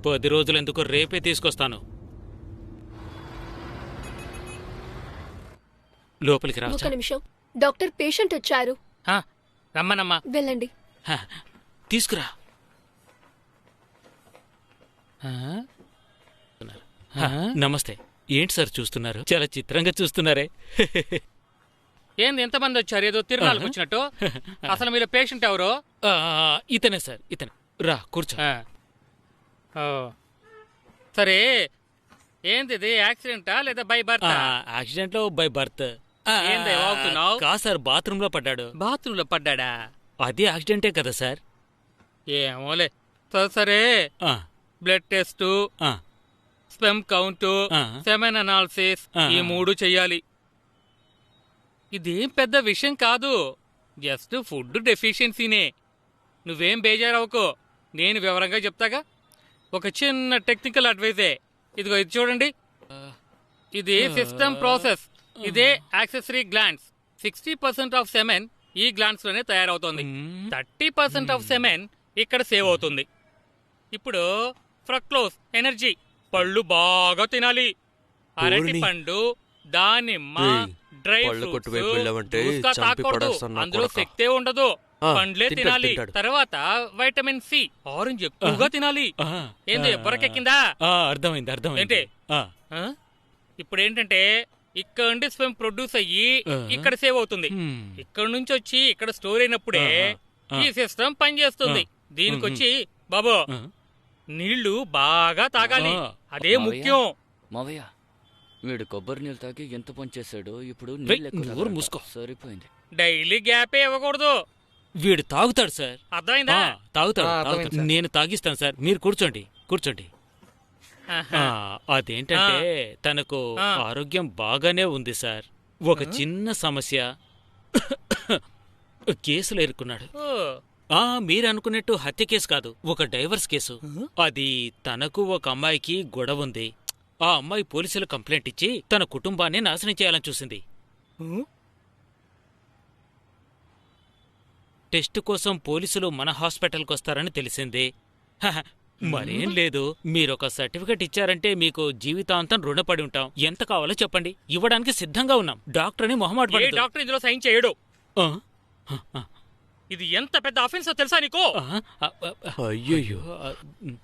10 రోజులెందుకు, రేపే తీసుకొస్తాను. లోపలికి రా. ఒక నిమిషం, డాక్టర్ పేషెంట్ వచ్చారు. రమ్మనమ్మా. వెళ్ళండి. తీసుకురా. నమస్తే. ఏంటి సార్ చూస్తున్నారు? చాలా చిత్రంగా చూస్తున్నారే. ఏంది ఎంతమంది వచ్చారు? ఏదో తిరునాళ్ళకి వచ్చినట్టు. అసలు మీరు పేషెంట్ ఎవరు? ఇతనే సార్, ఇతనే. రా కూర్చో. సరే, ఏంది ఇది? యాక్సిడెంటా లేదా బై బర్త్? యాక్సిడెంట్ లో బై బర్త్. ఏంది వాగుతున్నావు? కాదు సార్, బాత్రూమ్ లో పడ్డాడు. బాత్రూమ్ లో పడ్డాడా? అది యాక్సిడెంటే కదా సార్. ఏమోలే. సరే, blood test, sperm count, semen analysis ఈ 3 చెయ్యాలి. ఇదేం పెద్ద విషయం కాదు, జస్ట్ ఫుడ్ డెఫిషియన్సీనే. నువ్వేం బేజారవుకో, నేను వివరంగా చెప్తాగా. ఒక చిన్న టెక్నికల్ అడ్వైజే. ఇదిగో ఇది చూడండి, ఇది సిస్టమ్ ప్రాసెస్. ఇదే యాక్సెసరీ గ్లాండ్స్. 60% ఆఫ్ సెమెన్ ఈ గ్లాండ్స్ లోనే తయారవుతోంది. 30% ఆఫ్ సెమెన్ ఇక్కడ సేవ్ అవుతుంది. ఇప్పుడు ఫ్రక్టోజ్ ఎనర్జీ. పళ్ళు బాగా తినాలి. అరటి పండు, దానిమ్మ, డ్రై ఫ్రూట్స్ తాకూడదు, అందులో శక్తే ఉండదు. పండ్లే తినాలి. తర్వాత వైటమిన్ సి, ఆరెంజ్ ఎక్కువగా తినాలి. ఏంది బొరకెక్కిందా? అర్థమైంది, అర్థమైంది. ఇప్పుడు ఏంటంటే ఇక్కడ నుండి స్పెమ్ ప్రొడ్యూస్ అయ్యి ఇక్కడ సేవ్ అవుతుంది. ఇక్కడ నుంచి వచ్చి ఇక్కడ స్టోర్ అయినప్పుడే ఈ సిస్టమ్ పనిచేస్తుంది. దీనికొచ్చి బాబు నీళ్లు బాగా తాగాలి, అదే ముఖ్యం. మావయ్య, వీడు కొబ్బరి నీళ్ళు తాగి ఎంత పని చేశాడు. ఇప్పుడు మూసుకో. సరిపోయింది. డైలీ గ్యాపే ఇవ్వకూడదు. వీడు తాగుతాడు సార్. అర్థమైందా? తాగుతాడు. నేను తాగిస్తాను సార్, మీరు కూర్చోండి, కూర్చోండి. అదేంటంటే తనకు ఆరోగ్యం బాగానే ఉంది సార్. ఒక చిన్న సమస్య, కేసులో ఇరుక్కున్నాడు. మీరు అనుకున్నట్టు హత్య కేసు కాదు, ఒక డైవర్స్ కేసు. అది తనకు ఒక అమ్మాయికి గొడవ ఉంది. ఆ అమ్మాయి పోలీసులు కంప్లైంట్ ఇచ్చి తన కుటుంబాన్ని నాశనం చేయాలని చూసింది. టెస్ట్ కోసం పోలీసులు మన హాస్పిటల్కి వస్తారని తెలిసింది. మరేం లేదు, మీరొక సర్టిఫికెట్ ఇచ్చారంటే మీకు జీవితాంతం రుణపడి ఉంటాం. ఎంత కావాలో చెప్పండి, ఇవ్వడానికి సిద్ధంగా ఉన్నాం. డాక్టర్ అని మొహమాట పడదు. డాక్టర్ ఇందులో సైన్ చేయడు. ఇది ఎంత పెద్ద అఫెన్స్ తెలుసా నీకు? అయ్యో,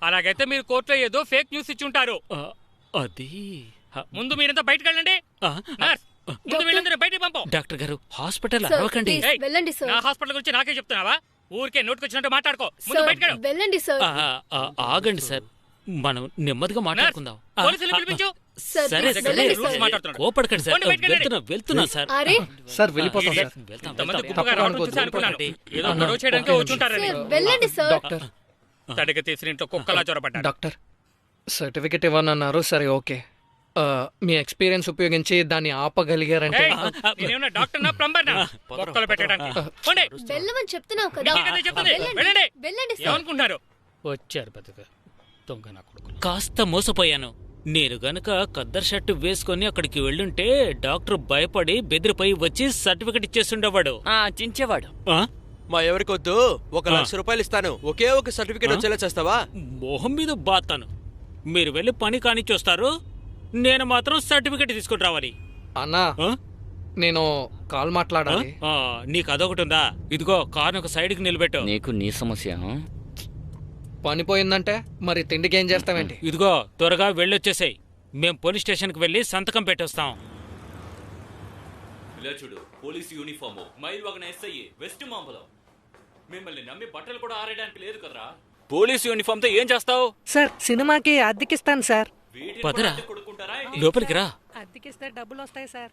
అలాగైతే మీరు కోర్టులో ఏదో ఫేక్ న్యూస్ ఇచ్చి ఉంటారు. అది ముందు మీరంతా బయటకు వెళ్ళండి. బయటికి పంపం. డాక్టర్ గారు, హాస్పిటల్ అరవకండి. వెళ్ళండి సార్. నా హాస్పిటల్ గురించి నాకే చెప్తున్నావా? ఊరికే నోటుకొచ్చినట్టు మాట్లాడుకో. వెళ్ళండి సార్. ఆగండి సార్, మనం నెమ్మదిగా మాట్లాడుకుందాం. సరే, కోపడకండి సార్. వెళ్తున్నా సార్. సార్ వెళ్ళిపోతాం సార్. వెళ్ళండి సార్. డాక్టర్, తడిగా తీసిన ఇంట్లో కుక్కలా జ్వరపడ్డా. Doctor certificate ఇవ్వనన్నారు. సరే, ఓకే. మీ ఎక్స్పీరియన్స్ ఉపయోగించి దాన్ని ఆపగలిగారంటే. వెళ్ళమని చెప్తున్నావు కదా. ఏమనుకుంటారు? వచ్చారు బతుక దొంగ నా కొడుకు. కాస్త మోసపోయాను. నేను గనక కద్దర్ షర్టు వేసుకుని అక్కడికి వెళ్ళుంటే డాక్టర్ భయపడి బెదిరిపోయి వచ్చి సర్టిఫికెట్ ఇచ్చేస్తుండేవాడు, చించేవాడు. మా ఎవరికొద్దు, 1,00,000 రూపాయలు ఇస్తాను, ఒకే ఒక సర్టిఫికెట్ వచ్చేలా చేస్తావా? మొహం మీద బాతాను. మీరు వెళ్ళి పని కానిచ్చొస్తారు, నేను మాత్రం సర్టిఫికెట్ తీసుకుని రావాలి. అన్నా, నేను కాల్ మాట్లాడాలి. నీకు అదొకటి ఉందా? ఇదిగో కారును ఒక సైడ్కి నిలబెట్టు. నీకు నీ సమస్య. పని పోయిందంటే మరి తిండికి ఏం చేస్తావేంటి? ఇదిగో త్వరగా వెళ్ళొచ్చేసాయి. మేం పోలీస్ స్టేషన్కి వెళ్ళి సంతకం పెట్టొస్తాం. ఇలా చూడు, police uniform, Mayilvaganan SI, west Mambalam. మిమ్మల్ని నమ్మి బట్టలు కూడా ఆరేయడానికి లేదు కదరా. పోలీసు యూనిఫామ్ తో ఏం చేస్తావు? సార్, సినిమాకి అద్దెకిస్తాను సార్. పదరా, లోపలికి రా. అద్దెకిస్తే డబ్బులు వస్తాయి సార్.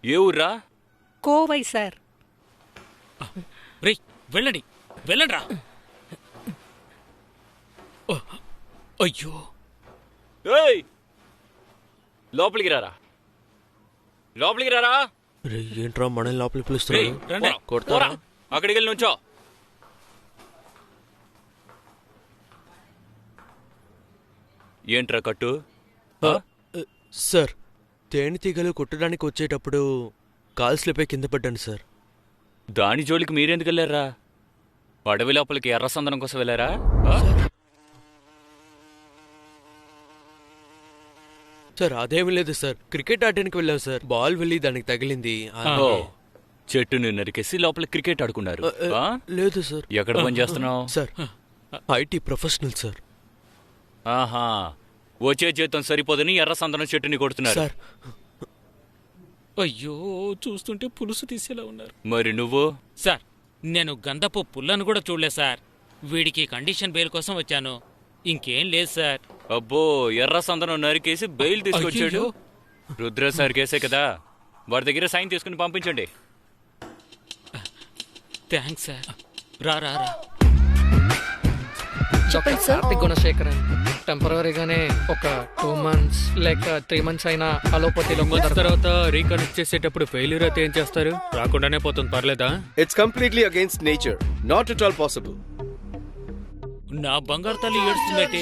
ఏ ఊర్రా? కోవై సార్. రేయ్, వెళ్ళండి, వెళ్ళండి రా. అయ్యో, లోపలికి రారా, లోపలికి రారా. ఏంట్రా మన లోపలికి పిలుస్తున్నా? కొడతారా? అక్కడికి వెళ్ళి నుంచో. ఏంట్రా కట్టు? సార్, తేనెటీగలు కొట్టడానికి వచ్చేటప్పుడు కాల్ స్లిప్ కింద పడ్డాను సార్. దాని జోలికి మీరెందుకు వెళ్ళారా? అడవి లోపలికి ఎర్ర సందనం కోసం వెళ్ళారా? సార్ అదేమీ లేదు సార్, క్రికెట్ ఆడడానికి వెళ్ళాం సార్, బాల్ వెళ్ళి దానికి తగిలింది. ఓ, చెట్టుని నరికేసి లోపల క్రికెట్ ఆడుకున్నారు. ఆ? లేదు సార్. ఎక్కడ పని చేస్తున్నావు? Sir IT professional sir. ఆహా, వచ్చే జీతం సరిపోదని ఎర్ర సందనం చెట్టుని కొడుతున్నారు. సార్ అయ్యో, చూస్తుంటే పులుసు తీసేలా ఉన్నారు. మరి నువ్వు? సార్, నేను గంధపు పుల్లను కూడా చూడలేదు సార్. వీడికి కండిషన్ బెయిల్ కోసం వచ్చాను, ఇంకేం లేదు సార్. అబ్బో, ఎర్ర సందనం నరికేసి బెయిల్ తీసుకొచ్చాడు. అయ్యయ్యో. రుద్ర సార్ కేసే కదా, వాడి దగ్గర సైన్ తీసుకుని పంపించండి. Thanks sir. రా రా రా. చెప్పండి సార్. కార్తిక్ గుణశేఖరన్ టెంపరీగానే ఒక 2 months లేక 3 months అయినా అలోపతిలో తర్వాత రీకనెక్ట్ చేసేటప్పుడు ఫెయిల్యూర్ అయితే ఏం చేస్తారు? రాకుండానే పోతుంది, పర్లేదా? It's completely against nature. Not at all possible. నా బంగారు తల్లి ఏడుస్తుందటి.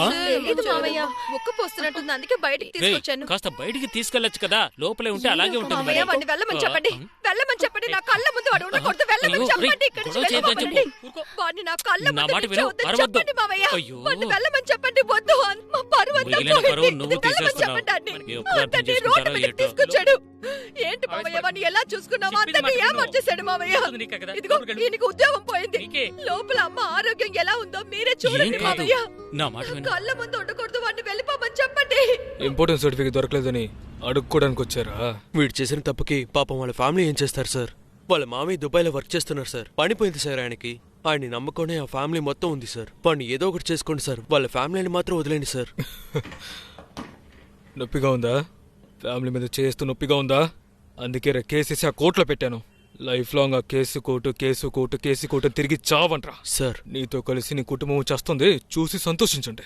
ఆ? తెలీదు మావయ్య, ముక్కు పోస్తున్నట్టుంది, అందుకే బయటికి రేయ్, తీసుకొచ్చాను. కాస్త బయటికి తీసుకెళ్లొచ్చు కదా, లోపలే ఉంటే అలాగే ఉంటుంది మరి. మావయ్య, వాడిని వెళ్ళమని చెప్పండి. వెళ్ళమని చెప్పండి, నా కళ్ళ ముందు వాడు ఉండకూడదు. వెళ్ళమని అయ్యో, చెప్పండి, రేయ్, ఇక్కడి గొడవ నుంచి చేయొద్దని వెళ్ళమనండి. చెప్పు. వాడిని నా కళ్ళ నా ముందు మాట నుంచి విను, వద్దని అరవద్దు. చెప్పండి మావయ్య. అయ్యో. వాడిని వెళ్ళమని చెప్పండి, వద్దు. మా పరువు అంతా మిగిలిన పరువు పోయింది. నువ్వు వెళ్ళమని తీసేస్తున్నావు. చెప్పండి అన్ని. ఎప్పుడు అర్థం అతన్ని చేసుకుంటారో రోడ్డు మీదకి ఏంటో. తీసుకొచ్చాడు. ఏంటి మావయ్య, వాడిని ఎలా చూసుకున్నావా? చెప్పింది అతన్ని మాట విను. ఏమర్చేశాడు మావయ్య. చెప్తుంది నీకే కదా, ఇదిగో లోపలికి వెళ్ళు. ఈయనకి ఉద్యోగం పోయింది. నీకే. లోపల అమ్మ ఆరోగ్యం ఎలా ఉందో మీరే ఏం చూడండి కాదు, మావయ్య. నా మాట విను. కళ్ళ ముందు ఉండకూడదు, వాడిని వెళ్ళిపోమని చెప్పండి. ఇంపార్టెన్స్ సర్టిఫికేట్ దొరకలేదని అడుక్కోడానికి వచ్చారా? వీడు చేసిన తప్పుకి పాపం వాళ్ళ ఫ్యామిలీ ఏం చేస్తారు సార్? వాళ్ళ మామయ్య దుబాయ్లో వర్క్ చేస్తున్నారు సార్, పనిపోయింది సార్ ఆయనకి. ఆయన్ని నమ్ముకొని ఆ ఫ్యామిలీ మొత్తం ఉంది సార్. వాడిని ఏదో ఒకటి చేసుకోండి సార్, వాళ్ళ ఫ్యామిలీని మాత్రం వదిలేండి సార్. నొప్పిగా ఉందా? ఫ్యామిలీ మీద చేస్తూ నొప్పిగా ఉందా? అందుకే కేసేసి ఆ కోర్టులో పెట్టాను. లైఫ్ లాంగ్ ఆ కేసు కోర్టు తిరిగి చావంట్రా. సార్ నీతో కలిసి నీ కుటుంబం చేస్తుంది, చూసి సంతోషించండి.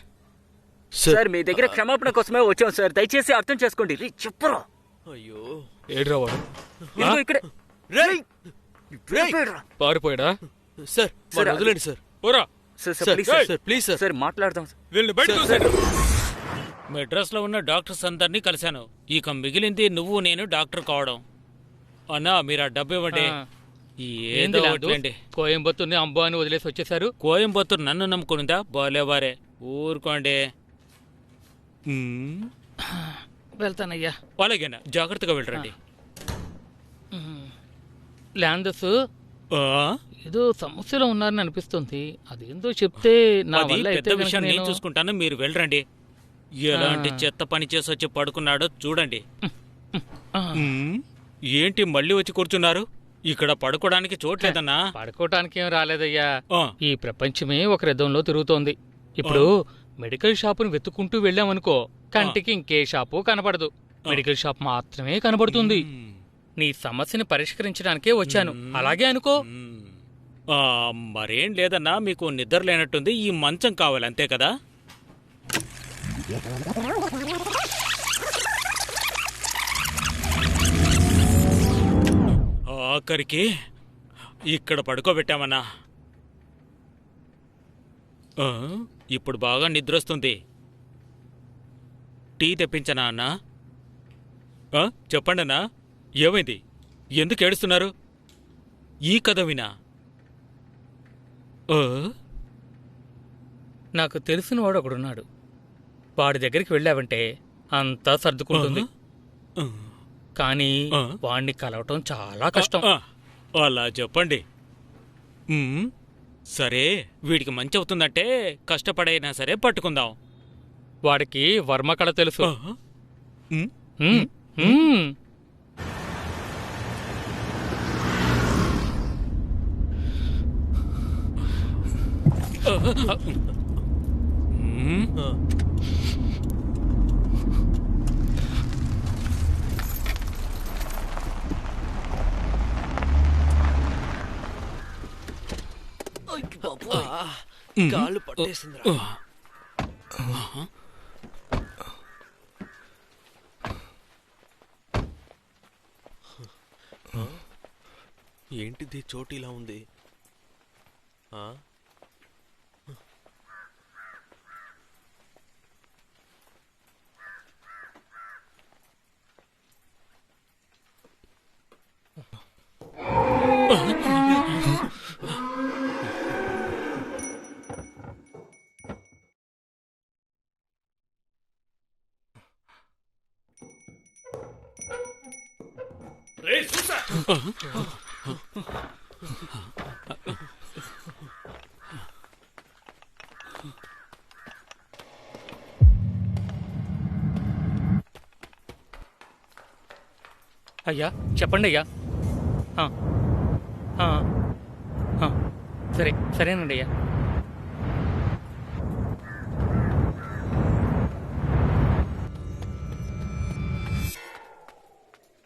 సార్, మీ దగ్గర క్షమాపణ కోసమే వచ్చాం సార్, దయచేసి అర్థం చేసుకోండి. చెప్పరా? అయ్యో, ఏడ్రా వాడు? ఇదిగో ఇక్కడే. రేయ్! రేయ్! పారిపోయాడా? సార్ వాడిని వదిలేండి సార్. పోరా. Sir, sir please sir, please sir. Sir, మాట్లాడదాం. వీళ్ళని బయటకు తోసేయండి. మెడ్రాస్ లో ఉన్న డాక్టర్స్ అందరినీ కలిశాను. ఇక మిగిలింది నువ్వు నేను డాక్టర్ కావడం. అన్నా, మీరు ఆ డబ్బు ఇవ్వండి. ఏదో ఒకటిలేండి. కోయంబత్తూర్ని అంబో అని వదిలేసి వచ్చేసారు. కోయంబత్తూరు నన్ను నమ్ముకునిందా? బాలేవారే, ఊరుకోండి. వెళ్తానయ్యా. అలాగేనా, జాగ్రత్తగా వెళ్ళరండి. ల్యాండర్స్ ఆ? ఏదో సమస్యలో ఉన్నారని అనిపిస్తుంది. అదేందో చెప్తే నా అది వల్ల పెద్ద అయితే విషయం, గనుక నేను చూసుకుంటాను, మీరు వెళ్ళరండి. ఎలాంటి చెత్త పని చేసి వచ్చి పడుకున్నాడో చూడండి. ఆ, ఏంటి మళ్ళీ వచ్చి కూర్చున్నారు? ఇక్కడ పడుకోవడానికి చోట్లేదన్నా. పడుకోవటానికి ఏం రాలేదయ్యా. ఆ. ఈ ప్రపంచమే ఒక రథంలో తిరుగుతోంది. ఇప్పుడు మెడికల్ షాపుని వెతుక్కుంటూ వెళ్ళామనుకో, కంటికి ఇంకే షాపు కనపడదు. మెడికల్ షాప్ మాత్రమే కనబడుతుంది. నీ సమస్యని పరిష్కరించడానికే వచ్చాను, అలాగే అనుకో. ఆ, మరేం లేదన్నా, మీకు నిద్ర లేనట్టుంది. ఈ మంచం కావాలి అంతే కదా? ఆఖరికి ఇక్కడ పడుకోబెట్టామన్నా. ఆ, ఇప్పుడు బాగా నిద్రొస్తుంది. టీ తెప్పించనా అన్నా? చెప్పండి అన్నా, ఏమైంది? ఎందుకు ఏడుస్తున్నారు? ఈ కథ వినా? నాకు తెలిసిన వాడు ఒకడున్నాడు. వాడి దగ్గరికి వెళ్ళావంటే అంతా సర్దుకుంటుంది. కానీ వాణ్ణి కలవటం చాలా కష్టం. అలా చెప్పండి. సరే, వీడికి మంచి అవుతుందంటే కష్టపడైనా సరే పట్టుకుందాం. వాడికి వర్మ కళ తెలుసు. కాళ్ళు పట్టేసిందిరా. ఏంటిది చోటు ఇలా ఉంది? అయ్యా చెప్పండి అయ్యా. ఆ, ఆ, ఆ, సరేనండి అయ్యా.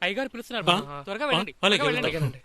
అయ్యగారు పిలుస్తున్నారు బాబు. త్వరగా వెళ్ళండి, అలాగే, త్వరగా వెళ్ళండి. అలాగేనండి.